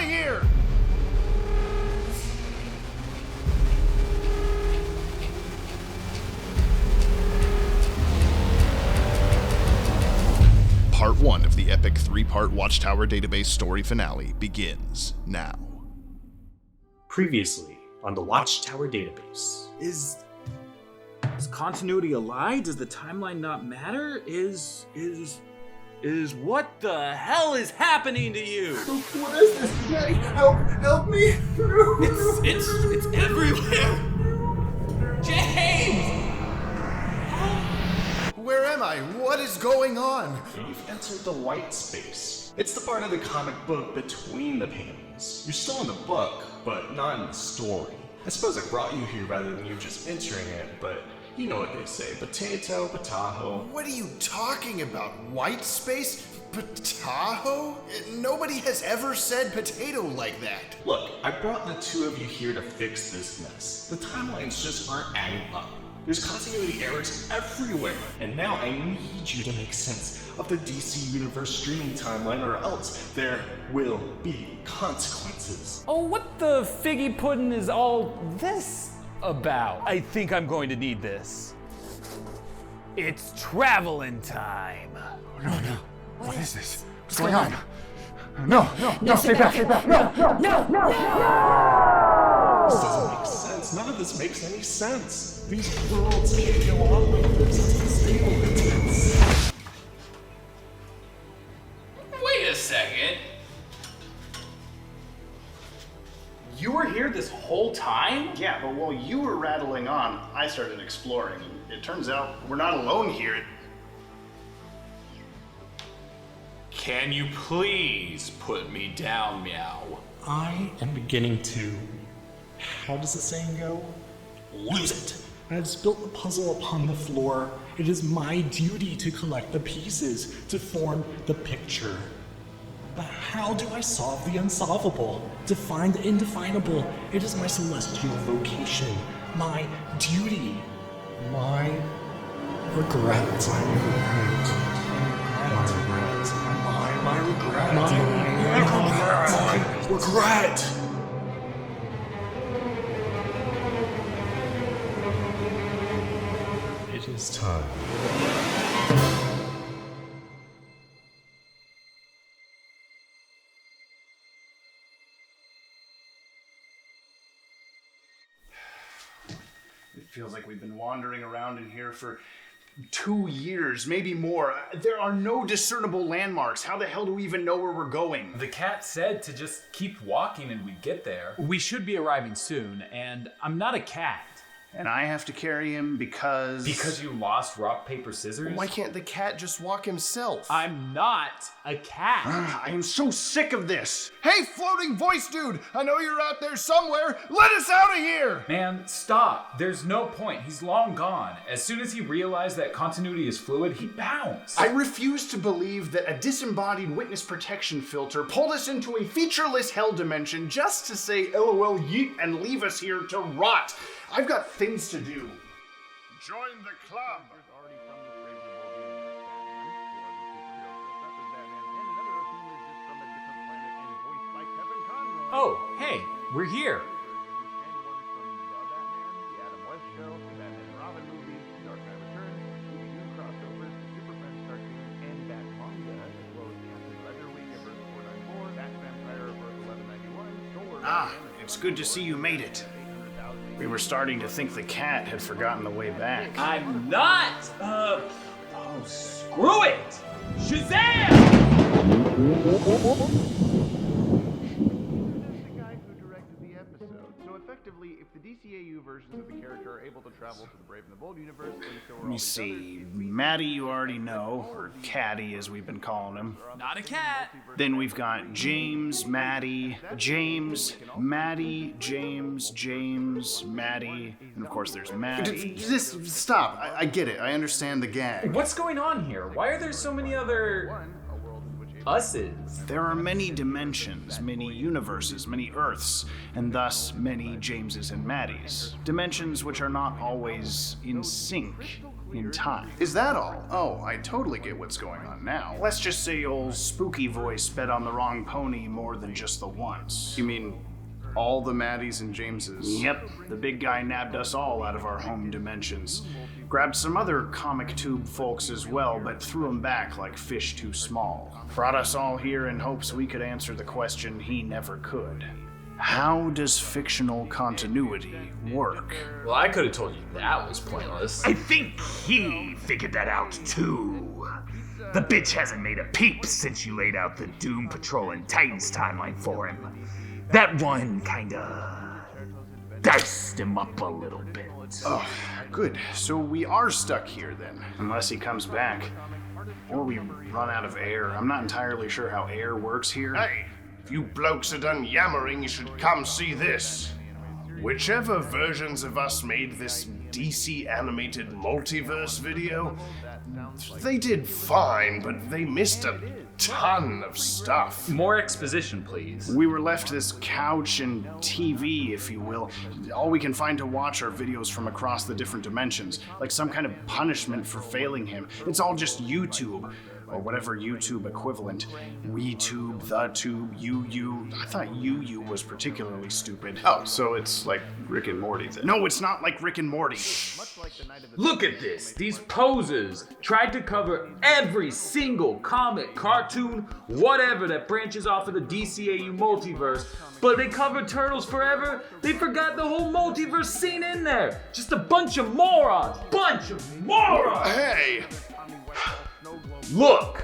of here! Part 1 of the epic 3-part Watchtower Database story finale begins now. Previously on the Watchtower Database. Is continuity a lie? Does the timeline not matter? Is what the hell is happening to you? What is this, Jay? Help me! It's everywhere! James! Where am I? What is going on? You've entered the white space. It's the part of the comic book between the panels. You're still in the book, but not in the story. I suppose I brought you here rather than you just entering it, but you know what they say. Potato, potato. What are you talking about? White space? Potato? Nobody has ever said potato like that. Look, I brought the two of you here to fix this mess. The timelines just aren't adding up. There's continuity errors everywhere, and now I need you to make sense of the DC Universe streaming timeline, or else there will be consequences. Oh, what the figgy pudding is all this about? I think I'm going to need this. It's traveling time. No. What is this? What's going on? No, stay back. No. This doesn't make sense. None of this makes any sense. These worlds can't go on like this. It's unstable. It's... Wait a second. You were here this whole time? Yeah, but while you were rattling on, I started exploring. It turns out we're not alone here. Can you please put me down, Meow? I am beginning to... How does the saying go? Lose it. I've built the puzzle upon the floor. It is my duty to collect the pieces to form the picture. But how do I solve the unsolvable? Define the indefinable. It is my celestial vocation, my duty, my regret. My regret. It is time. It feels like we've been wandering around in here for 2 years, maybe more. There are no discernible landmarks. How the hell do we even know where we're going? The cat said to just keep walking and we'd get there. We should be arriving soon, and I'm not a cat. And I have to carry him because... Because you lost rock, paper, scissors? Why can't the cat just walk himself? I'm not a cat. I am so sick of this. Hey, floating voice dude! I know you're out there somewhere. Let us out of here! Man, stop. There's no point. He's long gone. As soon as he realized that continuity is fluid, he bounced. I refuse to believe that a disembodied witness protection filter pulled us into a featureless hell dimension just to say LOL yeet and leave us here to rot. I've got things to do. Join the club. Oh, hey, we're here. Ah, it's good to see you made it. We were starting to think the cat had forgotten the way back. I'm not, screw it! Shazam! Effectively, if the DCAU versions of the character are able to travel to the Brave and the Bold universe, then so are Let me see. Maddie, you already know, or Catty as we've been calling him. Not a cat. Then we've got James, Maddie, James, Maddie, James, Maddie, and of course there's Maddie. Just stop. I get it. I understand the gag. What's going on here? Why are there so many other us's? There are many dimensions, many universes, many Earths, and thus many Jameses and Maddies. Dimensions which are not always in sync. in time. Is that all? Oh, I totally get what's going on now. Let's just say old spooky voice bet on the wrong pony more than just the once. You mean all the Maddies and Jameses? Yep, the big guy nabbed us all out of our home dimensions. Grabbed some other comic tube folks as well, but threw them back like fish too small. Brought us all here in hopes we could answer the question he never could. How does fictional continuity work? Well, I could have told you that was pointless. I think he figured that out too. The bitch hasn't made a peep since you laid out the Doom Patrol and Titans timeline for him. That one kinda diced him up a little bit. Oh, good. So we are stuck here then. Unless he comes back. Or we run out of air. I'm not entirely sure how air works here. Hey, if you blokes are done yammering, you should come see this. Whichever versions of us made this DC animated multiverse video, they did fine, but they missed a ton of stuff. More exposition, please. We were left this couch and TV, if you will. All we can find to watch are videos from across the different dimensions, like some kind of punishment for failing him. It's all just YouTube, or whatever YouTube equivalent. WeTube, TheTube, UU. I thought UU was particularly stupid. Oh, so it's like Rick and Morty then? No, it's not like Rick and Morty. Look at this. These posers tried to cover every single comic, cartoon, whatever that branches off of the DCAU multiverse, but they covered Turtles Forever. They forgot the whole multiverse scene in there. Just a bunch of morons. Hey! Look!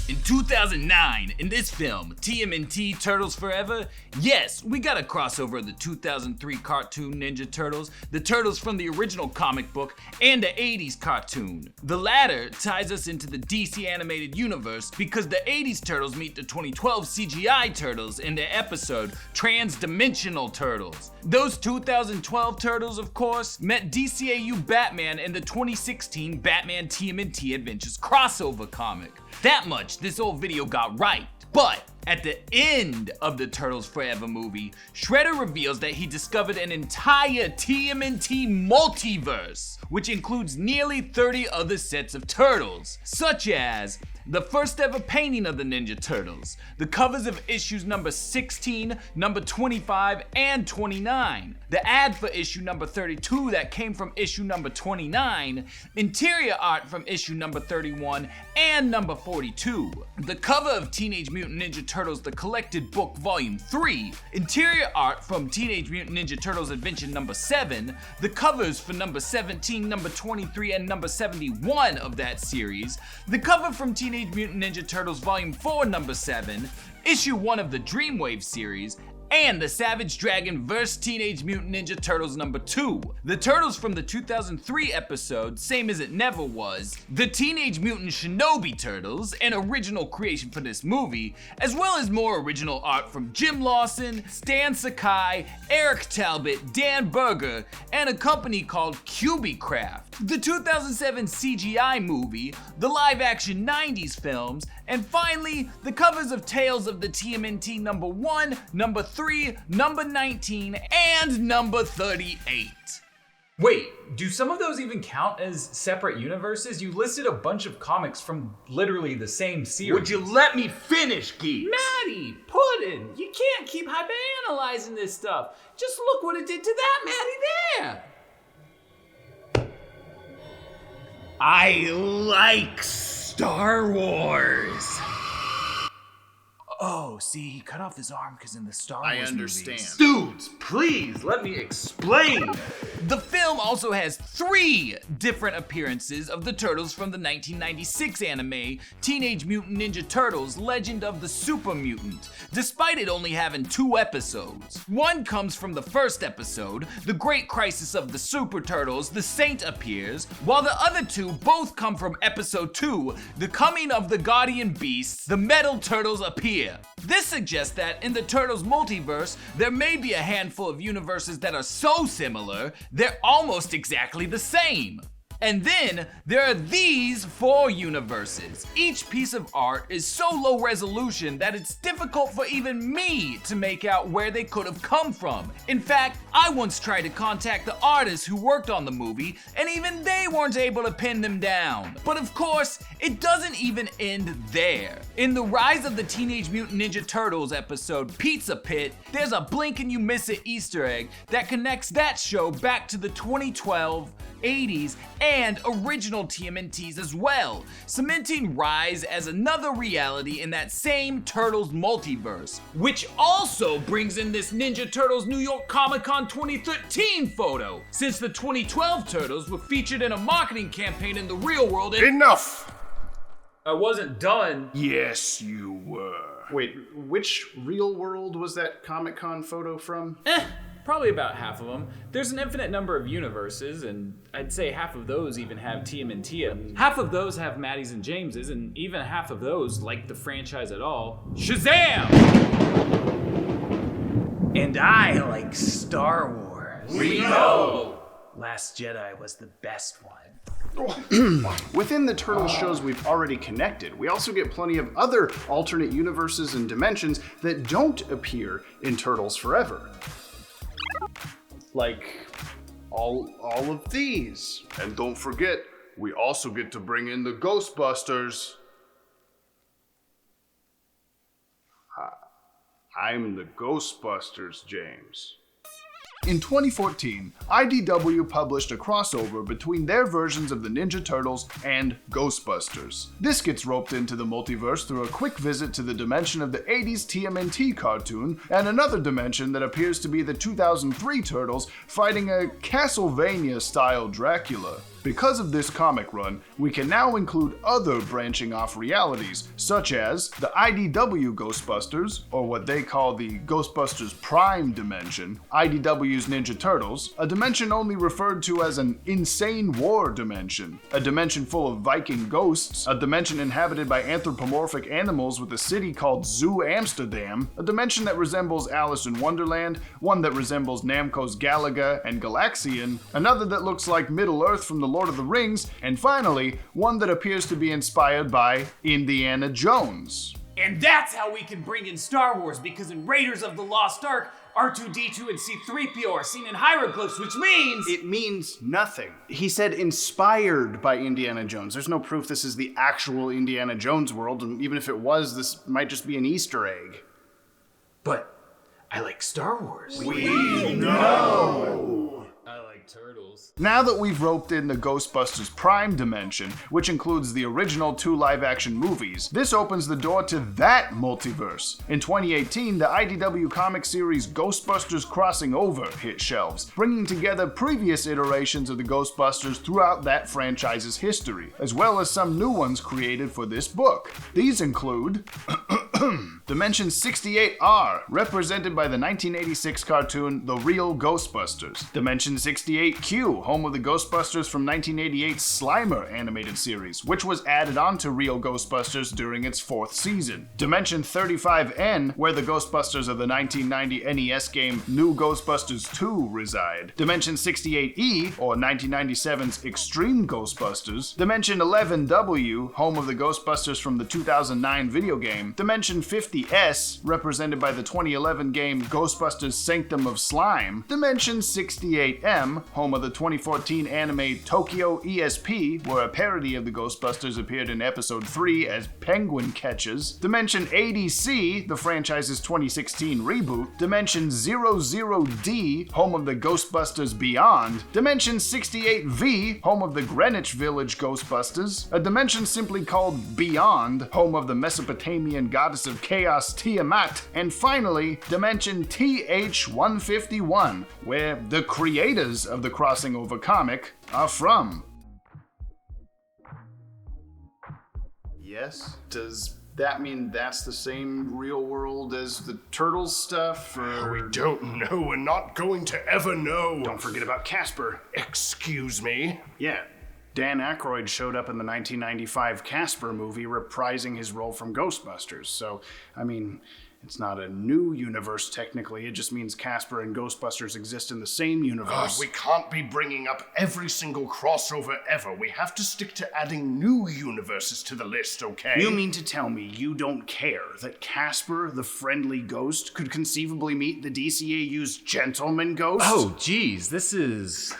In 2009, in this film, TMNT Turtles Forever, yes, we got a crossover of the 2003 cartoon Ninja Turtles, the Turtles from the original comic book, and the 80s cartoon. The latter ties us into the DC animated universe because the 80s Turtles meet the 2012 CGI Turtles in the episode Trans-Dimensional Turtles. Those 2012 Turtles, of course, met DCAU Batman in the 2016 Batman TMNT Adventures crossover comic. That much this old video got right. But at the end of the Turtles Forever movie, Shredder reveals that he discovered an entire TMNT multiverse, which includes nearly 30 other sets of turtles, such as the first ever painting of the Ninja Turtles, the covers of issues number 16, number 25, and 29, the ad for issue number 32 that came from issue number 29, interior art from issue number 31, and number 42, the cover of Teenage Mutant Ninja Turtles The Collected Book Volume 3, interior art from Teenage Mutant Ninja Turtles Adventure number 7, the covers for number 17, number 23, and number 71 of that series, the cover from Teenage Mutant Ninja Turtles Volume 4 number 7, issue 1 of the Dreamwave series, and the Savage Dragon vs. Teenage Mutant Ninja Turtles number 2, the Turtles from the 2003 episode Same as It Never Was, the Teenage Mutant Shinobi Turtles, an original creation for this movie, as well as more original art from Jim Lawson, Stan Sakai, Eric Talbot, Dan Berger, and a company called QBcraft, the 2007 CGI movie, the live-action 90s films, and finally, the covers of Tales of the TMNT number 1, number 3, number 19, and number 38. Wait, do some of those even count as separate universes? You listed a bunch of comics from literally the same series. Would you let me finish, geeks? Maddie, Puddin', you can't keep hyper-analyzing this stuff. Just look what it did to that Maddie there. I like Star Wars. Oh, see, he cut off his arm because in the Star Wars I understand. movies. Dudes, please let me explain. The film also has 3 different appearances of the Turtles from the 1996 anime Teenage Mutant Ninja Turtles Legend of the Super Mutant, despite it only having 2 episodes. One comes from the first episode, The Great Crisis of the Super Turtles, The Saint appears, while the other 2 both come from episode 2, The Coming of the Guardian Beasts, The Metal Turtles appear. This suggests that in the Turtles multiverse, there may be a handful of universes that are so similar, they're almost exactly the same. And then there are these 4 universes. Each piece of art is so low resolution that it's difficult for even me to make out where they could have come from. In fact, I once tried to contact the artists who worked on the movie, and even they weren't able to pin them down. But of course, it doesn't even end there. In the Rise of the Teenage Mutant Ninja Turtles episode Pizza Pit, there's a blink and you miss it Easter egg that connects that show back to the 2012, 80s, and original TMNTs as well, cementing Rise as another reality in that same Turtles multiverse, which also brings in this Ninja Turtles New York Comic Con 2013 photo, since the 2012 Turtles were featured in a marketing campaign in the real world. Enough! I wasn't done. Yes, you were. Wait, which real world was that Comic-Con photo from? Probably about half of them. There's an infinite number of universes, and I'd say half of those even have TMNT. Half of those have Maddies and Jameses, and even half of those like the franchise at all. Shazam! And I like Star Wars. We know! Last Jedi was the best one. Within the Turtles shows we've already connected, we also get plenty of other alternate universes and dimensions that don't appear in Turtles Forever. Like all of these. And don't forget, we also get to bring in the Ghostbusters. I'm the Ghostbusters, James. In 2014, IDW published a crossover between their versions of the Ninja Turtles and Ghostbusters. This gets roped into the multiverse through a quick visit to the dimension of the 80s TMNT cartoon and another dimension that appears to be the 2003 Turtles fighting a Castlevania-style Dracula. Because of this comic run, we can now include other branching off realities, such as the IDW Ghostbusters, or what they call the Ghostbusters Prime Dimension, IDW's Ninja Turtles, a dimension only referred to as an insane war dimension, a dimension full of Viking ghosts, a dimension inhabited by anthropomorphic animals with a city called Zoo Amsterdam, a dimension that resembles Alice in Wonderland, one that resembles Namco's Galaga and Galaxian, another that looks like Middle-earth from the Lord of the Rings, and finally, one that appears to be inspired by Indiana Jones. And that's how we can bring in Star Wars, because in Raiders of the Lost Ark, R2-D2 and C-3PO are seen in hieroglyphs, which means... It means nothing. He said inspired by Indiana Jones. There's no proof this is the actual Indiana Jones world, and even if it was, this might just be an Easter egg. But I like Star Wars. We know! I like turtles. Now that we've roped in the Ghostbusters Prime Dimension, which includes the original 2 live-action movies, this opens the door to that multiverse. In 2018, the IDW comic series Ghostbusters Crossing Over hit shelves, bringing together previous iterations of the Ghostbusters throughout that franchise's history, as well as some new ones created for this book. These include Dimension 68R, represented by the 1986 cartoon The Real Ghostbusters. Dimension 68Q, home of the Ghostbusters from 1988's Slimer animated series, which was added onto Real Ghostbusters during its 4th season. Dimension 35N, where the Ghostbusters of the 1990 NES game New Ghostbusters 2 reside. Dimension 68E, or 1997's Extreme Ghostbusters. Dimension 11W, home of the Ghostbusters from the 2009 video game. Dimension 50S, represented by the 2011 game Ghostbusters Sanctum of Slime. Dimension 68M, home of the 2014 anime Tokyo ESP, where a parody of the Ghostbusters appeared in episode 3 as Penguin Catches. Dimension 80C, the franchise's 2016 reboot. Dimension 00D, home of the Ghostbusters Beyond. Dimension 68V, home of the Greenwich Village Ghostbusters. A dimension simply called Beyond, home of the Mesopotamian goddess of chaos Tiamat. And finally, Dimension TH151, where the creators of the Crossing Over comic are from. Yes? Does that mean that's the same real world as the Turtles stuff, or...? We don't know. We're not going to ever know. Don't forget about Casper. Excuse me? Yeah. Dan Aykroyd showed up in the 1995 Casper movie reprising his role from Ghostbusters. So, I mean, It's not a new universe, technically. It just means Casper and Ghostbusters exist in the same universe. We can't be bringing up every single crossover ever. We have to stick to adding new universes to the list, okay? You mean to tell me you don't care that Casper, the friendly ghost, could conceivably meet the DCAU's gentleman ghost? Oh, geez, this is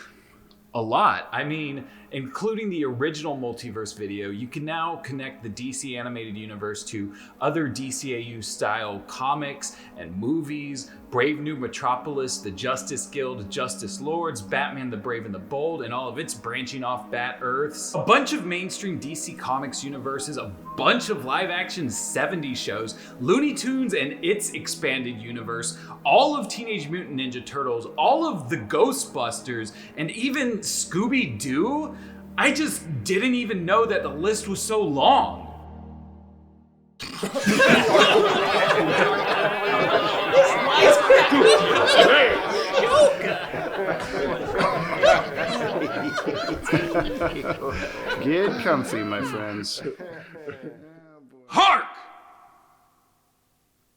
a lot. I mean, including the original Multiverse video, you can now connect the DC animated universe to other DCAU style comics and movies, Brave New Metropolis, the Justice Guild, Justice Lords, Batman the Brave and the Bold, and all of its branching off Bat-Earths, a bunch of mainstream DC Comics universes, a bunch of live action 70s shows, Looney Tunes and its expanded universe, all of Teenage Mutant Ninja Turtles, all of the Ghostbusters, and even Scooby-Doo? I just didn't even know that the list was so long. Get comfy, my friends. Hark!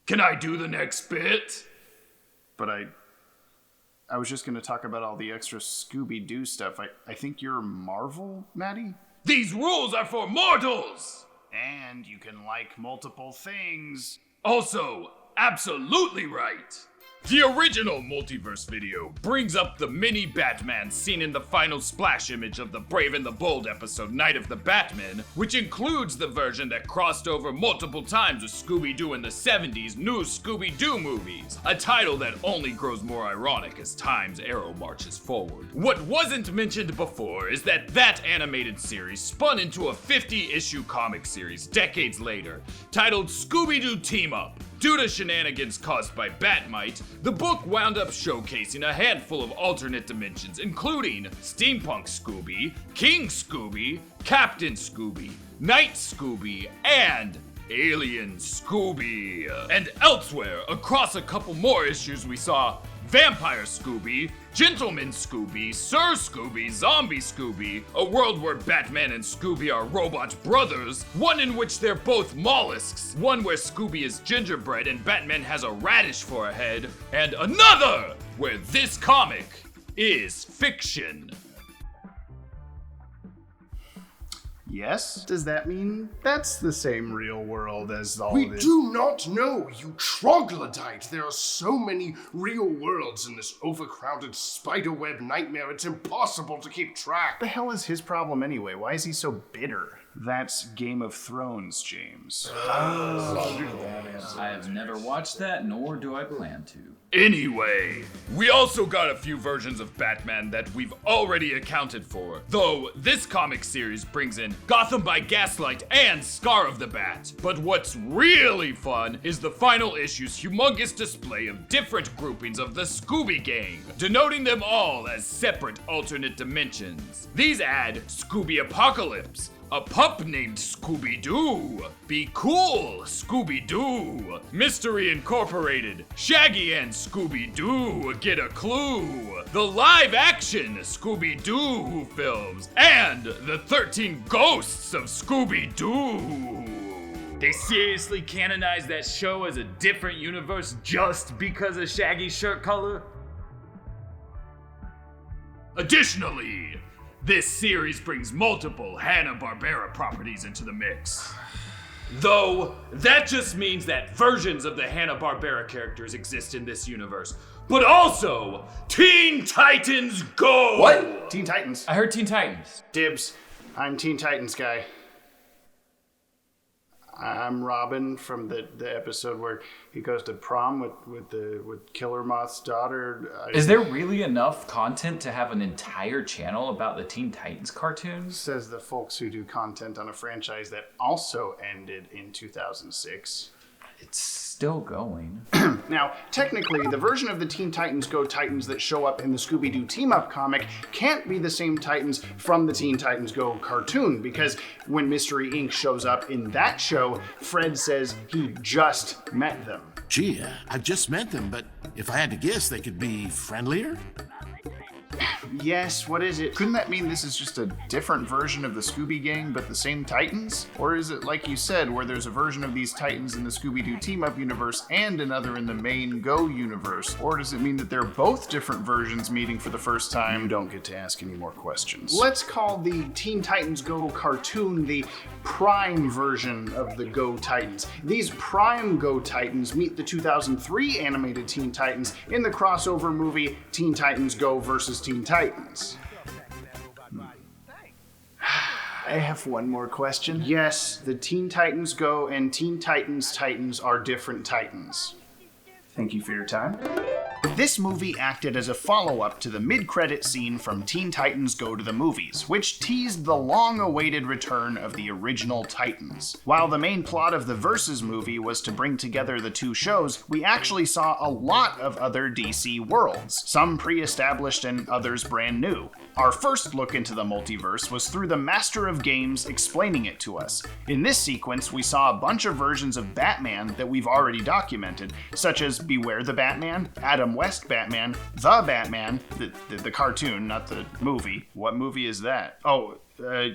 Can I do the next bit? But I was just going to talk about all the extra Scooby-Doo stuff. I think you're Marvel, Maddie? These rules are for mortals! And you can like multiple things. Also, absolutely right! The original Multiverse video brings up the mini Batman seen in the final splash image of the Brave and the Bold episode Night of the Batman, which includes the version that crossed over multiple times with Scooby-Doo in the 70s new Scooby-Doo movies, a title that only grows more ironic as time's arrow marches forward. What wasn't mentioned before is that animated series spun into a 50-issue comic series decades later, titled Scooby-Doo Team Up. Due to shenanigans caused by Batmite, the book wound up showcasing a handful of alternate dimensions, including Steampunk Scooby, King Scooby, Captain Scooby, Night Scooby, and Alien Scooby. And elsewhere, across a couple more issues, we saw Vampire Scooby, Gentleman Scooby, Sir Scooby, Zombie Scooby, a world where Batman and Scooby are robot brothers, one in which they're both mollusks, one where Scooby is gingerbread and Batman has a radish for a head, and another where this comic is fiction. Yes? Does that mean that's the same real world as all We this? do not know, you troglodyte. There are so many real worlds in this overcrowded spiderweb nightmare, it's impossible to keep track. The hell is his problem anyway? Why is he so bitter? That's Game of Thrones, James. I have never watched that, nor do I plan to. Anyway, we also got a few versions of Batman that we've already accounted for, though this comic series brings in Gotham by Gaslight and Scar of the Bat. But what's really fun is the final issue's humongous display of different groupings of the Scooby Gang, denoting them all as separate alternate dimensions. These add Scooby Apocalypse, a pup named Scooby-Doo, Be Cool, Scooby-Doo, Mystery Incorporated, Shaggy and Scooby-Doo, Get a Clue, the live-action Scooby-Doo films, and the 13 Ghosts of Scooby-Doo. They seriously canonized that show as a different universe just because of Shaggy's shirt color? Additionally, this series brings multiple Hanna-Barbera properties into the mix. Though, that just means that versions of the Hanna-Barbera characters exist in this universe. But also, Teen Titans Go! What? Teen Titans. I heard Teen Titans. Dibs. I'm Teen Titans guy. I'm Robin from the episode where he goes to prom with Killer Moth's daughter. Is there really enough content to have an entire channel about the Teen Titans cartoons? Says the folks who do content on a franchise that also ended in 2006. It's still going. Now, technically, the version of the Teen Titans Go Titans that show up in the Scooby-Doo team-up comic can't be the same Titans from the Teen Titans Go cartoon, because when Mystery Inc. shows up in that show, Fred says he just met them. Gee, I've just met them, but if I had to guess, they could be friendlier? Yes, what is it? Couldn't that mean this is just a different version of the Scooby Gang, but the same Titans? Or is it like you said, where there's a version of these Titans in the Scooby-Doo team-up universe and another in the main Go universe? Or does it mean that they're both different versions meeting for the first time? You don't get to ask any more questions. Let's call the Teen Titans Go cartoon the Prime version of the Go Titans. These Prime Go Titans meet the 2003 animated Teen Titans in the crossover movie Teen Titans Go vs. Teen Titans. I have one more question. Yes, the Teen Titans Go and Teen Titans Titans are different Titans. Thank you for your time. This movie acted as a follow-up to the mid-credit scene from Teen Titans Go to the Movies, which teased the long-awaited return of the original Titans. While the main plot of the Versus movie was to bring together the two shows, we actually saw a lot of other DC worlds, some pre-established and others brand new. Our first look into the multiverse was through the Master of Games explaining it to us. In this sequence, we saw a bunch of versions of Batman that we've already documented, such as Beware the Batman, Adam West Batman, The Batman, the cartoon, not the movie. What movie is that? Oh,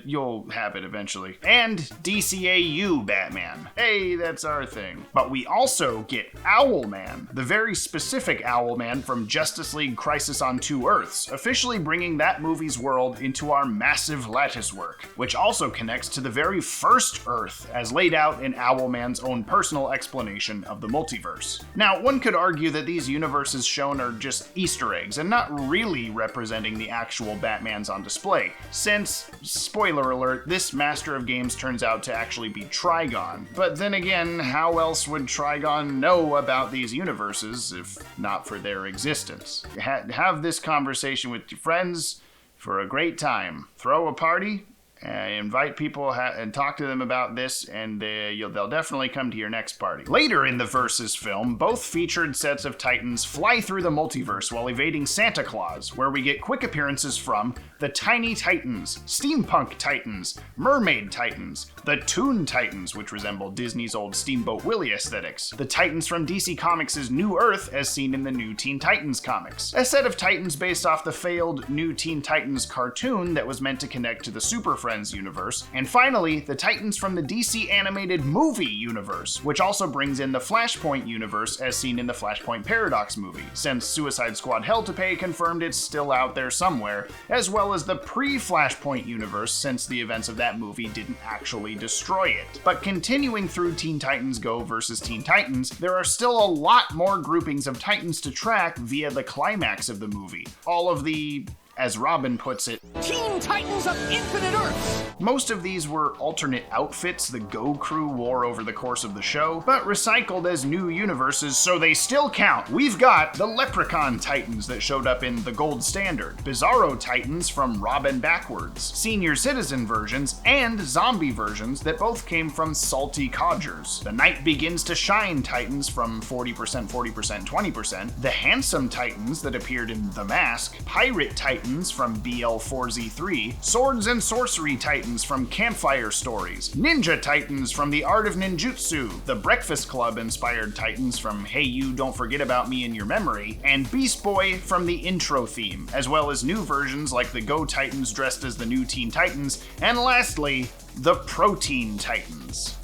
you'll have it eventually. And DCAU Batman. Hey, that's our thing. But we also get Owlman, the very specific Owlman from Justice League Crisis on Two Earths, officially bringing that movie's world into our massive lattice work, which also connects to the very first Earth, as laid out in Owlman's own personal explanation of the multiverse. Now, one could argue that these universes shown are just Easter eggs, and not really representing the actual Batmans on display, since, spoiler alert, this Master of Games turns out to actually be Trigon. But then again, how else would Trigon know about these universes if not for their existence? Have this conversation with your friends for a great time. Throw a party, invite people and talk to them about this, and they'll definitely come to your next party. Later in the Versus film, both featured sets of Titans fly through the multiverse while evading Santa Claus, where we get quick appearances from the Tiny Titans, Steampunk Titans, Mermaid Titans, the Toon Titans, which resemble Disney's old Steamboat Willie aesthetics, the Titans from DC Comics' New Earth as seen in the new Teen Titans comics, a set of Titans based off the failed new Teen Titans cartoon that was meant to connect to the Super Friends universe, and finally, the Titans from the DC animated movie universe, which also brings in the Flashpoint universe as seen in the Flashpoint Paradox movie, since Suicide Squad Hell to Pay confirmed it's still out there somewhere, as well as the pre-Flashpoint universe since the events of that movie didn't actually destroy it. But continuing through Teen Titans Go versus Teen Titans, there are still a lot more groupings of Titans to track via the climax of the movie. All of the, as Robin puts it, Teen Titans of Infinite Earths! Most of these were alternate outfits the Go crew wore over the course of the show, but recycled as new universes, so they still count. We've got the Leprechaun Titans that showed up in The Gold Standard, Bizarro Titans from Robin Backwards, Senior Citizen versions, and zombie versions that both came from Salty Codgers, the Night Begins to Shine Titans from 40%, 40%, 20%, the Handsome Titans that appeared in The Mask, Pirate Titans from BL4Z3, Swords and Sorcery Titans from Campfire Stories, Ninja Titans from The Art of Ninjutsu, the Breakfast Club inspired Titans from Hey You Don't Forget About Me in Your Memory, and Beast Boy from the intro theme, as well as new versions like the Go Titans dressed as the new Teen Titans, and lastly, the Protein Titans.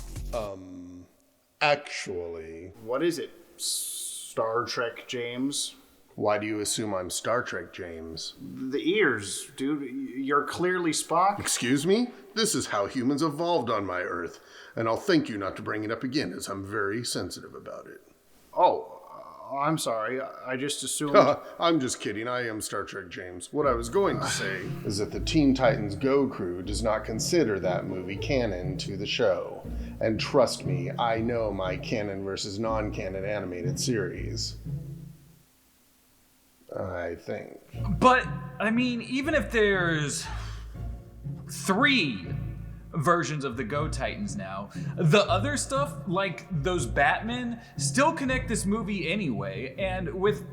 Actually... What is it? Star Trek, James? Why do you assume I'm Star Trek, James? The ears, dude. You're clearly Spock. Excuse me? This is how humans evolved on my Earth, and I'll thank you not to bring it up again, as I'm very sensitive about it. Oh, I'm sorry. I just assumed... I'm just kidding. I am Star Trek, James. What I was going to say is that the Teen Titans Go crew does not consider that movie canon to the show. And trust me, I know my canon versus non-canon animated series. I think. But, I mean, even if there's 3 versions of the Go Titans now, the other stuff, like those Batmen, still connect this movie anyway, and with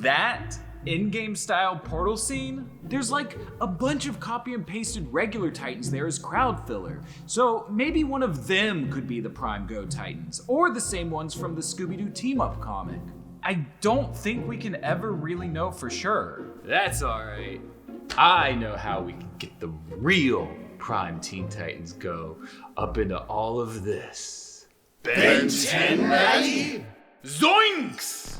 that in-game style portal scene, there's like a bunch of copy and pasted regular Titans there as crowd filler. So maybe one of them could be the Prime Go Titans, or the same ones from the Scooby-Doo team-up comic. I don't think we can ever really know for sure. That's alright. I know how we can get the real Prime Teen Titans Go up into all of this. Ben 10 ready? Zoinks!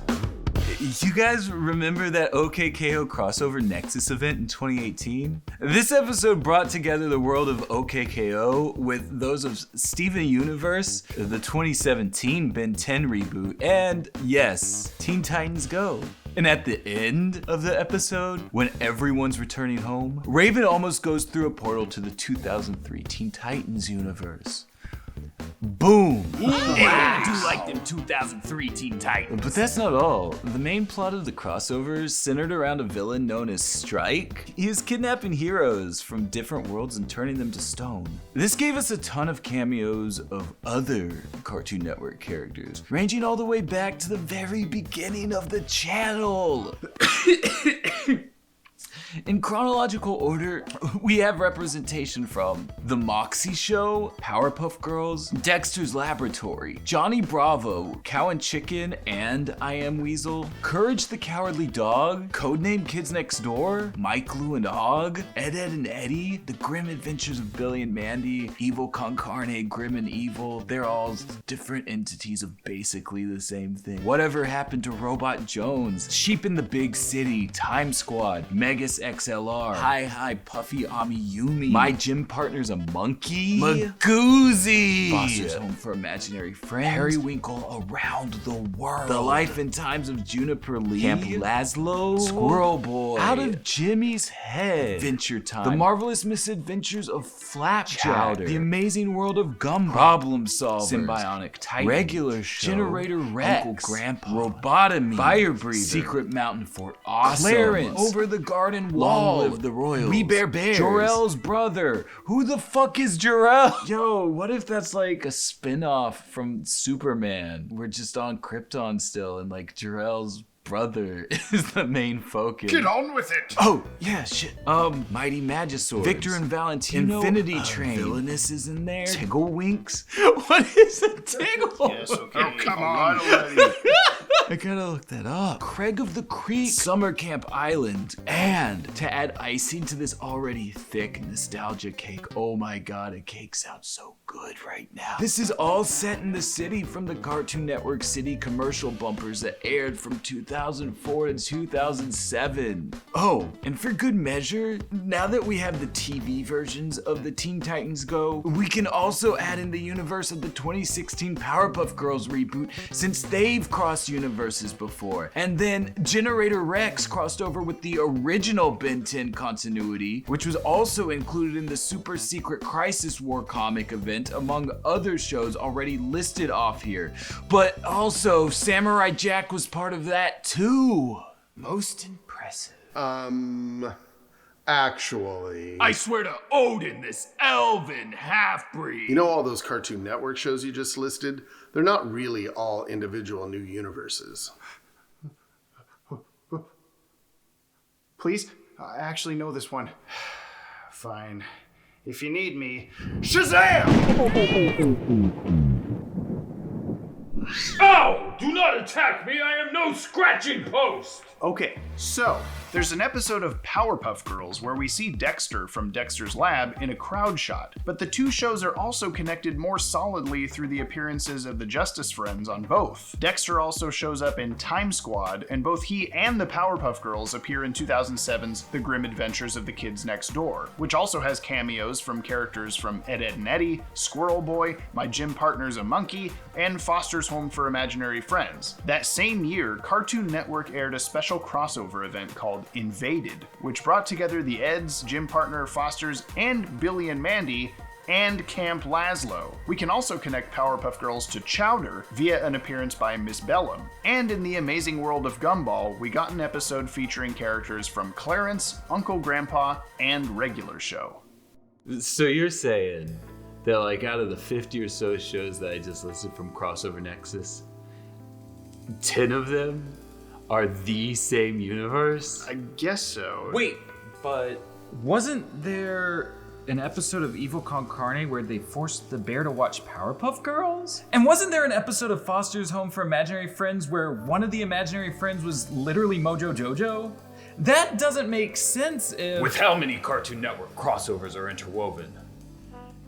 You guys remember that OKKO crossover Nexus event in 2018? This episode brought together the world of OKKO with those of Steven Universe, the 2017 Ben 10 reboot, and yes, Teen Titans Go. And at the end of the episode, when everyone's returning home, Raven almost goes through a portal to the 2003 Teen Titans universe. Boom! Hey, I do like them 2003 Teen Titans. But that's not all. The main plot of the crossover is centered around a villain known as Strike. He is kidnapping heroes from different worlds and turning them to stone. This gave us a ton of cameos of other Cartoon Network characters, ranging all the way back to the very beginning of the channel. In chronological order, we have representation from The Moxie Show, Powerpuff Girls, Dexter's Laboratory, Johnny Bravo, Cow and Chicken and I Am Weasel, Courage the Cowardly Dog, Codename Kids Next Door, Mike, Lou and Og, Ed, Ed and Eddie, The Grim Adventures of Billy and Mandy, Evil Con Carne, Grim and Evil. They're all different entities of basically the same thing. Whatever Happened to Robot Jones, Sheep in the Big City, Time Squad, Megas XLR, Hi Puffy Amiyumi, My Gym Partner's a Monkey, Magoozy, Foster's Home for Imaginary Friends, Periwinkle Around the World, The Life and Times of Juniper Lee, Camp Laszlo, Squirrel Boy, Out of Jimmy's Head, Adventure Time, The Marvelous Misadventures of Flapjack, The Amazing World of Gumball, Problem Solvers, Symbionic Titan, Regular Show, Generator Rex, Uncle Grandpa, Robotomy, Fire Breather, Secret Mountain Fort Awesome, Clarence, Over the Garden Wall, Long Live the Royals, We Bear Bears, Jor-El's brother. Who the fuck is Jor-El? Yo, what if that's like a spin-off from Superman? We're just on Krypton still, and like Jor-El's brother is the main focus. Get on with it! Oh, yeah, shit. Mighty Magisaurs, Victor and Valentino, Infinity Train, Villainous is in there, Tigglewinks. What is a Tiggle? Yes, okay. Oh, come on already. I gotta look that up. Craig of the Creek, Summer Camp Island, and to add icing to this already thick nostalgia cake, oh my god, a cake sounds so good right now. This is all set in the city from the Cartoon Network City commercial bumpers that aired from 2004 to 2007. Oh, and for good measure, now that we have the TV versions of the Teen Titans Go, we can also add in the universe of the 2016 Powerpuff Girls reboot, since they've crossed universes before. And then Generator Rex crossed over with the original Ben 10 continuity, which was also included in the Super Secret Crisis War comic event, among other shows already listed off here. But also, Samurai Jack was part of that too. Most impressive. Actually... I swear to Odin, this elven half-breed. You know all those Cartoon Network shows you just listed? They're not really all individual new universes. Please? I actually know this one. Fine. If you need me... Shazam! Ow! Do not attack me! I am no scratching post! Okay, so there's an episode of Powerpuff Girls where we see Dexter from Dexter's Lab in a crowd shot, but the two shows are also connected more solidly through the appearances of the Justice Friends on both. Dexter also shows up in Time Squad, and both he and the Powerpuff Girls appear in 2007's The Grim Adventures of the Kids Next Door, which also has cameos from characters from Ed, Ed and Eddie, Squirrel Boy, My Gym Partner's a Monkey, and Foster's Home for Imaginary Friends. That same year, Cartoon Network aired a special crossover event called Invaded, which brought together the Eds, Gym Partner, Fosters, and Billy and Mandy, and Camp Laszlo. We can also connect Powerpuff Girls to Chowder via an appearance by Miss Bellum. And in the amazing world of Gumball, we got an episode featuring characters from Clarence, Uncle Grandpa, and Regular Show. So you're saying that like out of the 50 or so shows that I just listed from Crossover Nexus, 10 of them are the same universe? I guess so. Wait, but wasn't there an episode of Evil Con Carne where they forced the bear to watch Powerpuff Girls? And wasn't there an episode of Foster's Home for Imaginary Friends where one of the imaginary friends was literally Mojo Jojo? That doesn't make sense if... With how many Cartoon Network crossovers are interwoven,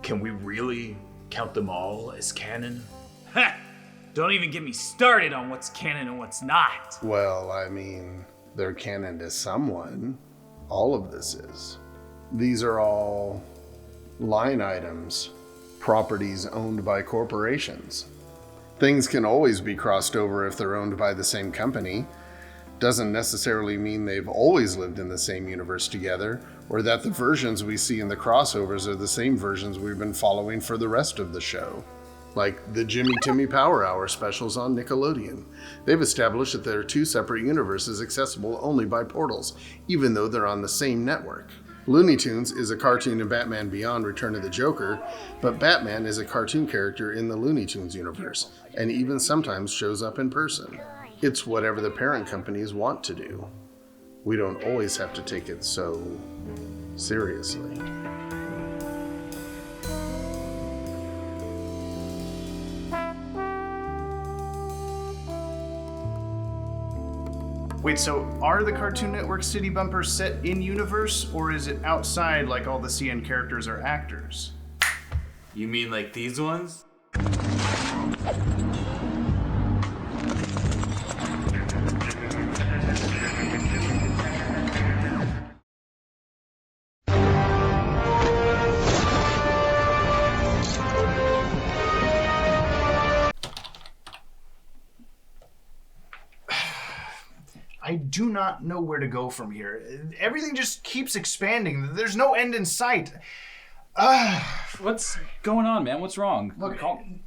can we really count them all as canon? Ha! Don't even get me started on what's canon and what's not. Well, I mean, they're canon to someone. All of this is. These are all line items, properties owned by corporations. Things can always be crossed over if they're owned by the same company. Doesn't necessarily mean they've always lived in the same universe together, or that the versions we see in the crossovers are the same versions we've been following for the rest of the show. Like the Jimmy Timmy Power Hour specials on Nickelodeon. They've established that there are two separate universes accessible only by portals, even though they're on the same network. Looney Tunes is a cartoon in Batman Beyond Return of the Joker, but Batman is a cartoon character in the Looney Tunes universe, and even sometimes shows up in person. It's whatever the parent companies want to do. We don't always have to take it so seriously. Wait, so are the Cartoon Network city bumpers set in universe, or is it outside like all the CN characters are actors? You mean like these ones? I do not know where to go from here. Everything just keeps expanding. There's no end in sight. What's going on, man? What's wrong? Look,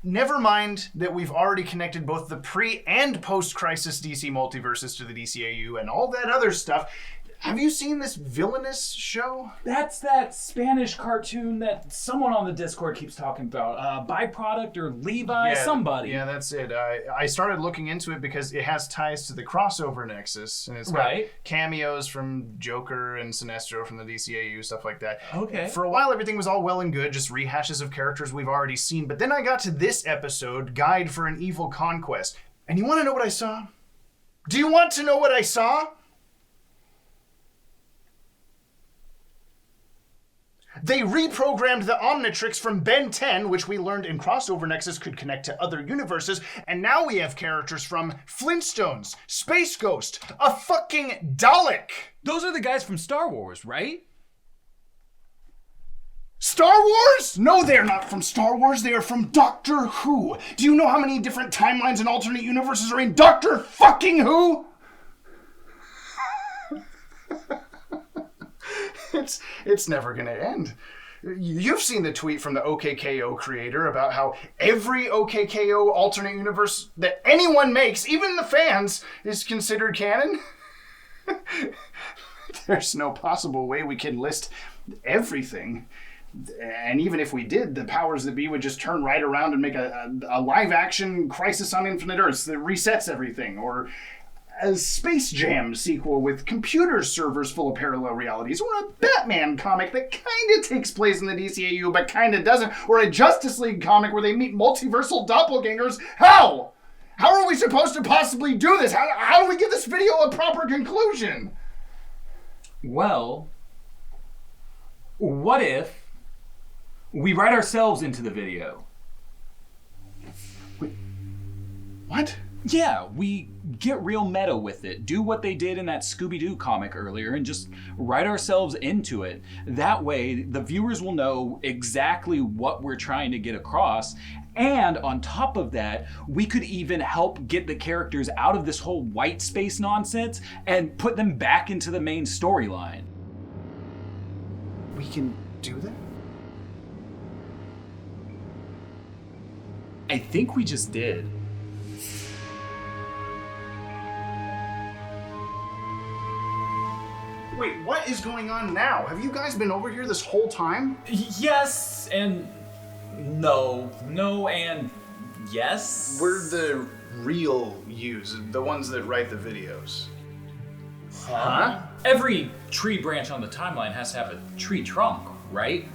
never mind that we've already connected both the pre- and post-crisis DC multiverses to the DCAU and all that other stuff. Have you seen this villainous show? That's that Spanish cartoon that someone on the Discord keeps talking about. Byproduct or Levi, somebody. Yeah, that's it. I started looking into it because it has ties to the crossover Nexus. And it's got cameos from Joker and Sinestro from the DCAU, stuff like that. Okay. For a while, everything was all well and good, just rehashes of characters we've already seen. But then I got to this episode, Guide for an Evil Conquest. And you want to know what I saw? Do you want to know what I saw? They reprogrammed the Omnitrix from Ben 10, which we learned in Crossover Nexus could connect to other universes, and now we have characters from Flintstones, Space Ghost, a fucking Dalek! Those are the guys from Star Wars, right? Star Wars? No, they're not from Star Wars, they are from Doctor Who. Do you know how many different timelines and alternate universes are in Doctor fucking Who? It's never gonna end. You've seen the tweet from the OKKO creator about how every OKKO alternate universe that anyone makes, even the fans, is considered canon. There's no possible way we can list everything. And even if we did, the powers that be would just turn right around and make a live-action Crisis on Infinite Earths that resets everything, or a Space Jam sequel with computer servers full of parallel realities, or a Batman comic that kinda takes place in the DCAU but kinda doesn't, or a Justice League comic where they meet multiversal doppelgangers. How? How are we supposed to possibly do this? How do we give this video a proper conclusion? Well, what if we write ourselves into the video? Wait, what? Yeah, we get real meta with it. Do what they did in that Scooby-Doo comic earlier and just write ourselves into it. That way, the viewers will know exactly what we're trying to get across. And on top of that, we could even help get the characters out of this whole white space nonsense and put them back into the main storyline. We can do that? I think we just did. Wait, what is going on now? Have you guys been over here this whole time? Yes, and no. No, and yes. We're the real yous, the ones that write the videos. Huh? Every tree branch on the timeline has to have a tree trunk, right?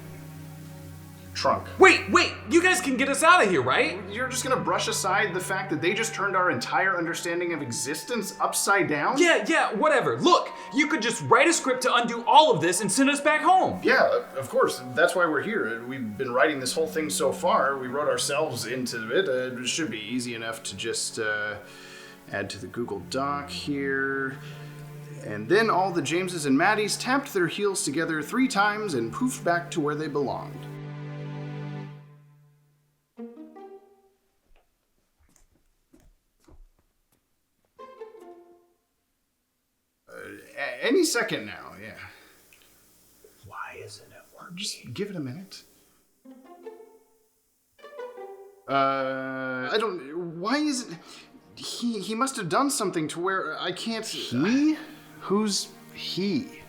trunk. Wait, you guys can get us out of here, right? You're just gonna brush aside the fact that they just turned our entire understanding of existence upside down? Yeah, whatever. Look, you could just write a script to undo all of this and send us back home. Yeah, of course. That's why we're here. We've been writing this whole thing so far. We wrote ourselves into it. It should be easy enough to just add to the Google Doc here. And then all the Jameses and Maddies tapped their heels together 3 times and poofed back to where they belonged. Any second now, yeah. Why isn't it working? Just give it a minute. I don't... Why is it... He must have done something to where I can't... He? Who's he?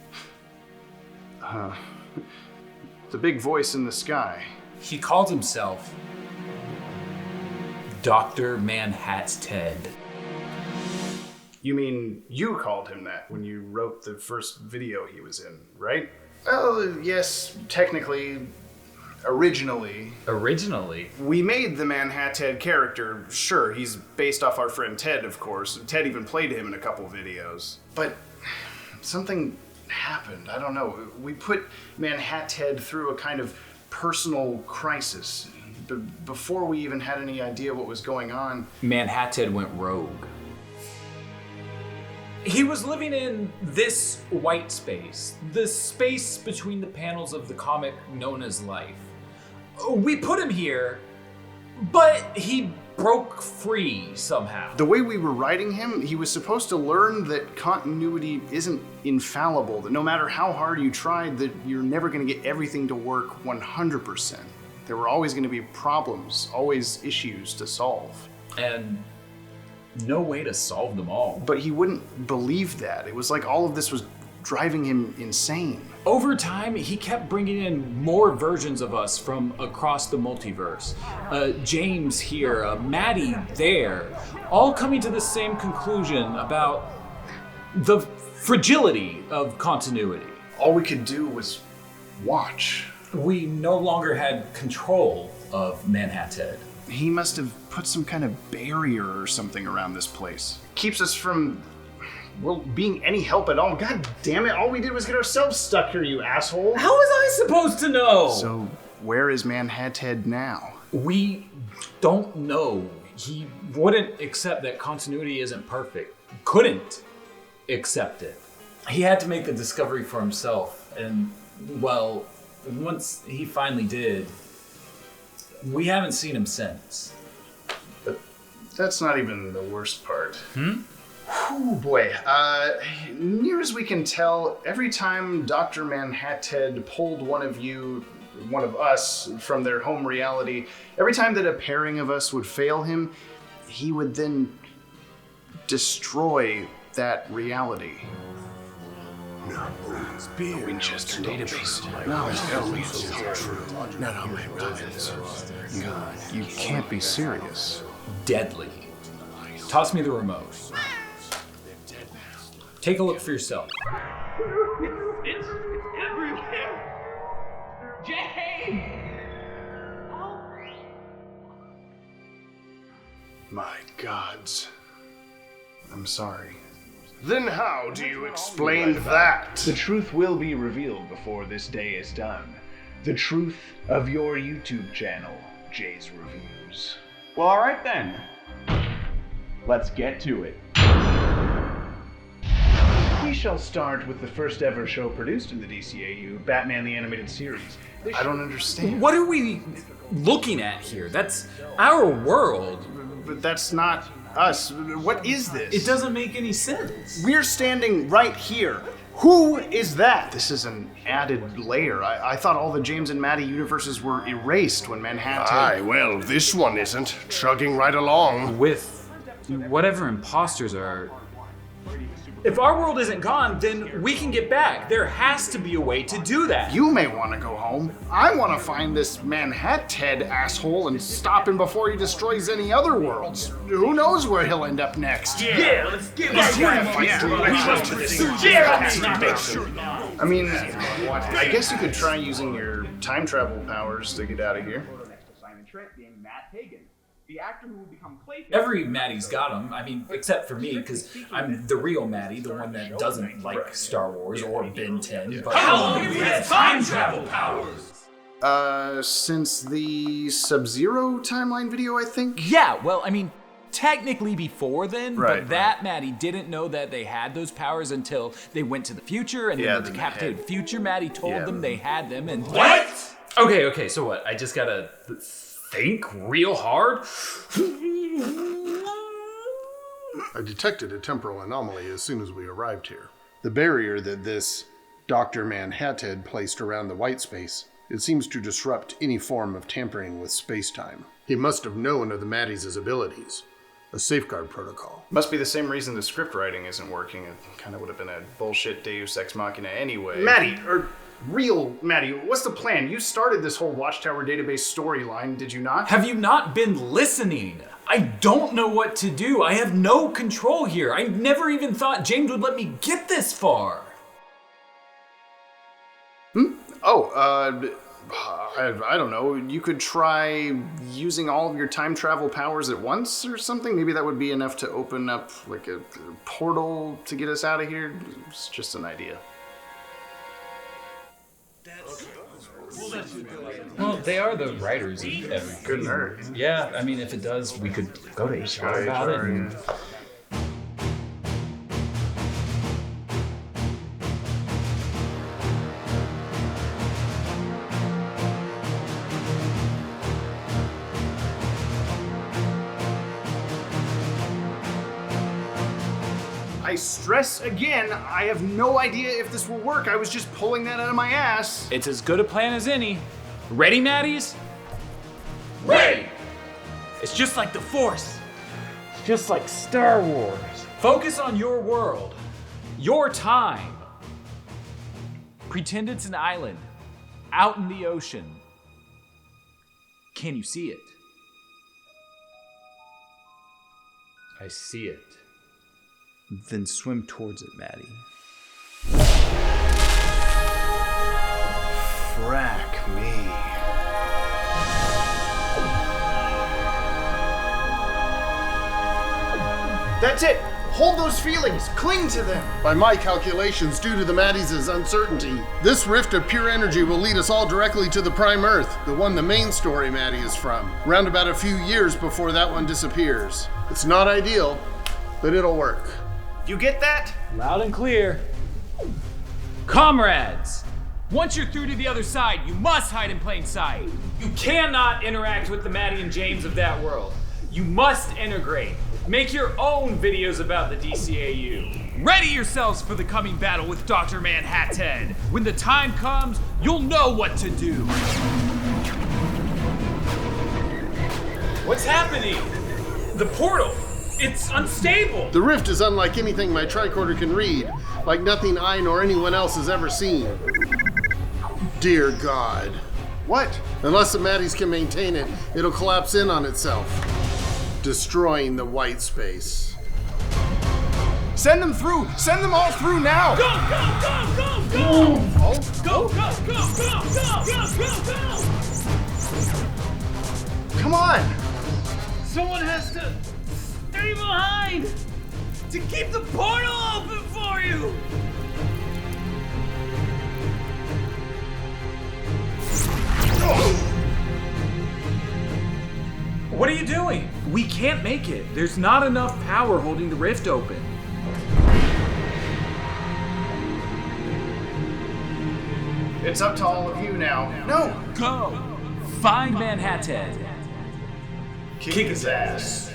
The big voice in the sky. He called himself Dr. Manhattan Ted. You mean you called him that when you wrote the first video he was in, right? Well, yes, technically, originally. Originally? We made the Manhattan character, sure, he's based off our friend Ted, of course. Ted even played him in a couple videos. But something happened, I don't know. We put Manhattan through a kind of personal crisis. Before we even had any idea what was going on. Manhattan went rogue. He was living in this white space, the space between the panels of the comic known as life. We put him here, but he broke free somehow. The way we were writing him, he was supposed to learn that continuity isn't infallible, that no matter how hard you tried, that you're never going to get everything to work 100%. There were always going to be problems, always issues to solve. And no way to solve them all. But he wouldn't believe that. It was like all of this was driving him insane. Over time, he kept bringing in more versions of us from across the multiverse. James here, Maddie there, all coming to the same conclusion about the fragility of continuity. All we could do was watch. We no longer had control of Manhattan. He must have put some kind of barrier or something around this place. Keeps us from, well, being any help at all. God damn it, all we did was get ourselves stuck here, you asshole. How was I supposed to know? So, where is Manhattan now? We don't know. He wouldn't accept that continuity isn't perfect. Couldn't accept it. He had to make the discovery for himself. And, well, once he finally did, we haven't seen him since. But that's not even the worst part. Oh boy. Near as we can tell, every time Dr. Manhattan pulled one of us from their home reality, every time that a pairing of us would fail him, he would then destroy that reality. The Winchester database. No, not on my relatives. You can't be serious. Deadly. Toss me the remote. Take a look for yourself. It's everywhere. James! My gods. I'm sorry. Then how do you explain that? The truth will be revealed before this day is done. The truth of your YouTube channel, Jay's Reviews. Well, alright then. Let's get to it. We shall start with the first ever show produced in the DCAU, Batman the Animated Series. I don't understand. What are we looking at here? That's our world. But that's not us. What is this? It doesn't make any sense. We're standing right here. Who is that? This is an added layer. I thought all the James and Maddie universes were erased when Manhattan... Aye, well, this one isn't. Chugging right along. With whatever imposters are... If our world isn't gone, then we can get back. There has to be a way to do that. You may want to go home. I want to find this Manhattan asshole and stop him before he destroys any other worlds. Who knows where he'll end up next? Yeah, let's get back. I mean, I guess you could try using your time travel powers to get out of here. The actor who will become Clayface. Every Maddie's got them. I mean, except for me, because I'm the real Maddie, the one that doesn't like Star Wars or Ben 10. But how long have you had time travel powers? Since the Sub-Zero timeline video, I think? Yeah, well, I mean, technically before then, Right, but that Maddie didn't know that they had those powers until they went to the future, and then the decapitated future Maddie told them they had them, and... What? Okay, so what? I just gotta think real hard? I detected a temporal anomaly as soon as we arrived here. The barrier that this Dr. Manhattan placed around the white space, it seems to disrupt any form of tampering with space-time. He must have known of the Maddies' abilities. A safeguard protocol. Must be the same reason the script writing isn't working. It kind of would have been a bullshit Deus Ex Machina anyway. Real Maddie, what's the plan? You started this whole Watchtower Database storyline, did you not? Have you not been listening? I don't know what to do. I have no control here. I never even thought James would let me get this far. I don't know. You could try using all of your time travel powers at once or something? Maybe that would be enough to open up like a portal to get us out of here? It's just an idea. Well, they are the writers of everything. Good nerd. Yeah, I mean, if it does, we could go to HR about it. And... I stress again, I have no idea if this will work. I was just pulling that out of my ass. It's as good a plan as any. Ready, Maddies? Ready! It's just like the Force. It's just like Star Wars. Focus on your world, your time. Pretend it's an island out in the ocean. Can you see it? I see it. Then swim towards it, Maddie. Frack me. That's it! Hold those feelings! Cling to them! By my calculations, due to the Maddies' uncertainty, this rift of pure energy will lead us all directly to the Prime Earth, the one the main story Maddie is from, round about a few years before that one disappears. It's not ideal, but it'll work. You get that? Loud and clear. Comrades, once you're through to the other side, you must hide in plain sight. You cannot interact with the Maddie and James of that world. You must integrate. Make your own videos about the DCAU. Ready yourselves for the coming battle with Dr. Manhattan. When the time comes, you'll know what to do. What's happening? The portal. It's unstable! The rift is unlike anything my tricorder can read, like nothing I nor anyone else has ever seen. Dear God. What? Unless the Maddies can maintain it, it'll collapse in on itself, destroying the white space. Send them through! Send them all through now! Go, go, go, go, go! Go, go, go, go, go, go, go, go! Come on! Someone has to stay behind to keep the portal open for you! What are you doing? We can't make it. There's not enough power holding the rift open. It's up to all of you now. No! Go! Find Manhattan. Kick his ass.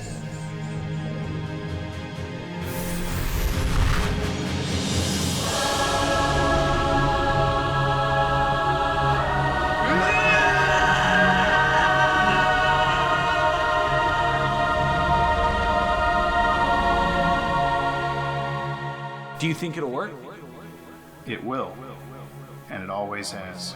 Do you think it'll work? It will. And it always has.